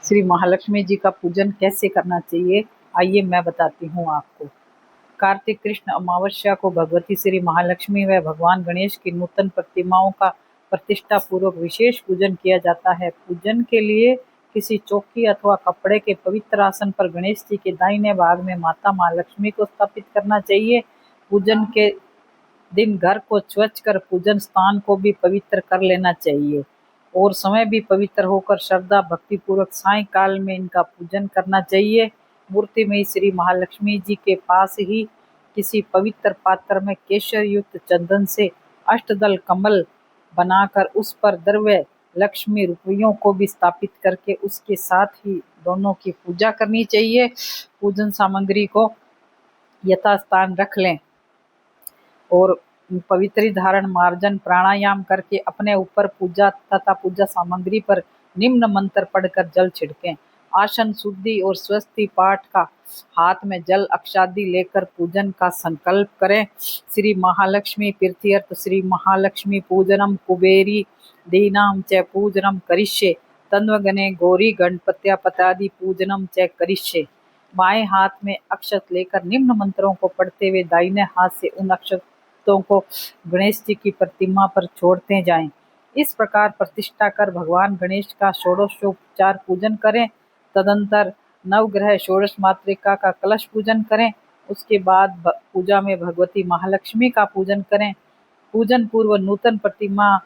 श्री महालक्ष्मी जी का पूजन कैसे करना चाहिए, आइए मैं बताती हूँ आपको। कार्तिक कृष्ण अमावस्या को भगवती श्री महालक्ष्मी व भगवान गणेश की नूतन प्रतिमाओं का प्रतिष्ठा पूर्वक विशेष पूजन किया जाता है। पूजन के लिए किसी चौकी अथवा कपड़े के पवित्र आसन पर गणेश जी के दाहिने भाग में माता महालक्ष्मी को स्थापित करना चाहिए। पूजन के दिन घर को स्वच्छ कर पूजन स्थान को भी पवित्र कर लेना चाहिए और समय भी पवित्र होकर श्रद्धा भक्ति पूर्वक सायंकाल में इनका पूजन करना चाहिए। मूर्ति में श्री महालक्ष्मी जी के पास ही किसी पवित्र पात्र में केशर युक्त चंदन से अष्टदल कमल बनाकर उस पर द्रव्य लक्ष्मी रुपयों को भी स्थापित करके उसके साथ ही दोनों की पूजा करनी चाहिए। पूजन सामग्री को यथास्थान रख लें और पवित्री धारण मार्जन प्राणायाम करके अपने ऊपर पूजा तथा पूजा सामग्री पर निम्न मंत्र पढ़कर जल छिड़कें। आसन शुद्धि और स्वस्ति पाठ का हाथ में जल अक्षादि लेकर पूजन का संकल्प करें। श्री महालक्ष्मी प्रीत्यर्थ श्री महालक्ष्मी पूजनम कुबेरी दीनाम च पूजनम करिष्ये तन्वगने गौरी गणपत्यापतादि पूजनम च करिष्ये। बाएं हाथ में अक्षत लेकर निम्न मंत्रों को पढ़ते हुए दाहिने हाथ से उन अक्षतों को गणेश जी की प्रतिमा पर छोड़ते जाएं। इस प्रकार प्रतिष्ठा कर भगवान गणेश का षोडशोपचार पूजन करें। तदंतर नवग्रह षोडश मातृका का कलश पूजन करें। उसके बाद पूजा में भगवती महालक्ष्मी का पूजन करें। पूजन पूर्व नूतन प्रतिमा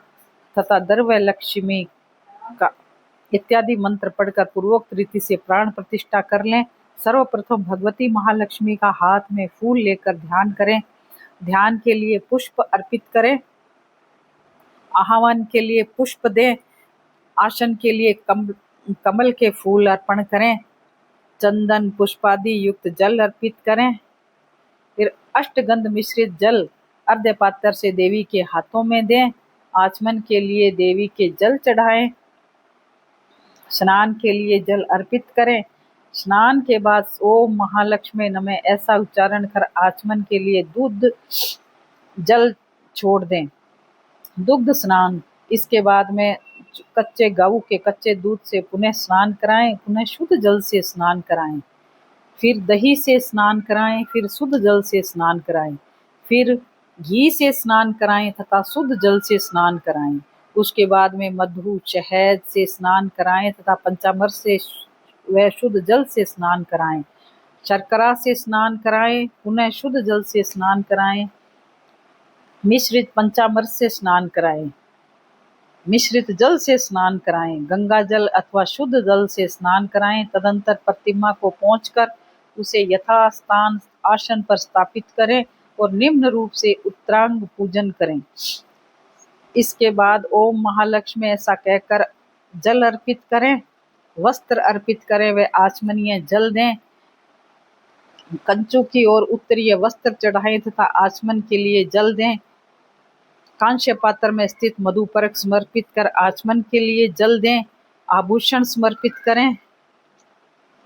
तथा द्रव्य लक्ष्मी का इत्यादि मंत्र पढ़कर पूर्वोक्त रीति से प्राण प्रतिष्ठा कर लें। सर्वप्रथम भगवती महालक्ष्मी का हाथ में फूल लेकर ध्यान करें। ध्यान के लिए पुष्प अर्पित करें। आह्वान के लिए पुष्प दें। आसन के लिए कमल के फूल अर्पण करें। चंदन पुष्पादि युक्त जल अर्पित करें। फिर अष्टगंध मिश्रित जल अर्ध पात्र से देवी के हाथों में दें। आचमन के लिए देवी के जल चढ़ाएं। स्नान के लिए जल अर्पित करें। स्नान के बाद ओम महालक्ष्मी नमः ऐसा उच्चारण कर आचमन के लिए दूध जल छोड़ दें। दुग्ध स्नान, इसके बाद में कच्चे गऊ के कच्चे दूध से पुनः स्नान कराएं। पुनः शुद्ध जल से स्नान कराएं। फिर दही से स्नान कराएं। फिर शुद्ध जल से स्नान कराएं। फिर घी से स्नान कराएं तथा शुद्ध जल से स्नान कराएं। उसके बाद में मधु शहद से स्नान कराएं तथा पंचामृत से व शुद्ध जल से स्नान कराएं। शर्करा से स्नान कराएं। पुनः शुद्ध जल से स्नान कराएं। मिश्रित पंचामृत से स्नान कराएं। मिश्रित जल से स्नान कराएं। गंगा जल अथवा शुद्ध जल से स्नान कराएं। तदंतर प्रतिमा को पहुंचकर उसे यथास्थान आसन पर स्थापित करें और निम्न रूप से उत्तरांग पूजन करें। इसके बाद ओम महालक्ष्मी ऐसा कहकर जल अर्पित करें। वस्त्र अर्पित करें व आचमनीय जल दें। कंचों की ओर उत्तरीय वस्त्र चढ़ाएं तथा आचमन के लिए जल दें। कांस्य पात्र में स्थित मधुपर्क समर्पित कर आचमन के लिए जल दें। आभूषण समर्पित करें।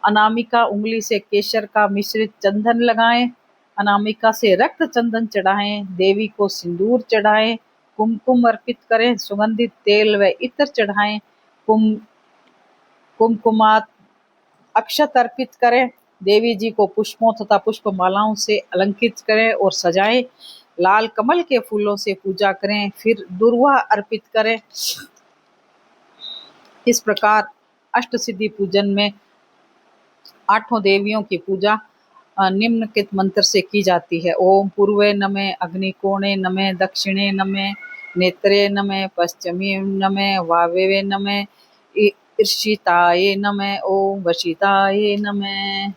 अनामिका उंगली से केशर का मिश्रित चंदन लगाएं। अनामिका से रक्त चंदन चढ़ाएं। देवी को सिंदूर चढ़ाएं। कुमकुम अर्पित करें। सुगंधित तेल व इत्र चढ़ाएं। कुमकुमात अक्षत अर्पित करें। देवी जी को पुष्पों तथा पुष्प मालाओं से अलंकृत करें और सजाएं। लाल कमल के फूलों से पूजा करें। फिर दुर्वा अर्पित करें। इस प्रकार अष्ट सिद्धि पूजन में आठों देवियों की पूजा निम्नलिखित मंत्र से की जाती है। ओम पूर्वे नमः, अग्निकोणे नमः, दक्षिणे नमः, नेत्रे नमः, पश्चिमे नमः, वायवे नमः, ईर्षिताय नमः, ओम वशिताय नमः।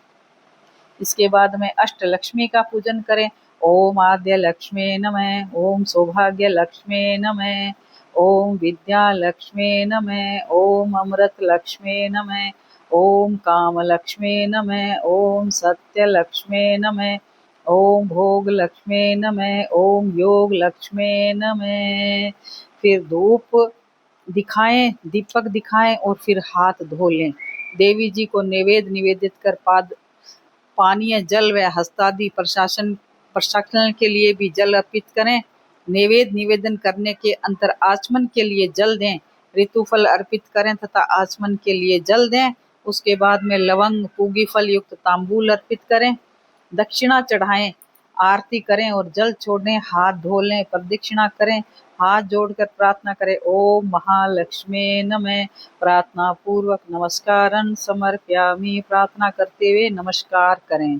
इसके बाद में अष्ट लक्ष्मी का पूजन करें। ओम आद्य लक्ष्मी नमः, ओम सौभाग्य लक्ष्मी नमः, ओम विद्या लक्ष्मी नमः, ओम अमृत लक्ष्मी नमः, ओम काम लक्ष्मी नमः, ओम सत्य लक्ष्मी नमः, ओम भोग लक्ष्मी नमः, ओम योग लक्ष्मी नमः। फिर धूप दिखाएं, दीपक दिखाएं और फिर हाथ धो लें। देवी जी को नैवेद्य निवेदित कर पानीय जल व हस्तादि प्रसाक्षण के लिए भी जल अर्पित करें। नैवेद्य निवेदन करने के अंतर आचमन के लिए जल दें। ऋतुफल अर्पित करें तथा आचमन के लिए जल दें। उसके बाद में लवंग पूगी फल युक्त तांबूल अर्पित करें, दक्षिणा चढ़ाएं, आरती करें और जल छोड़ने, हाथ धो लें, प्रदक्षिणा करें, हाथ जोड़कर प्रार्थना करें, ओम महालक्ष्मी नमः। प्रार्थना पूर्वक नमस्कारं समर्पयामि। प्रार्थना करते हुए नमस्कार करें।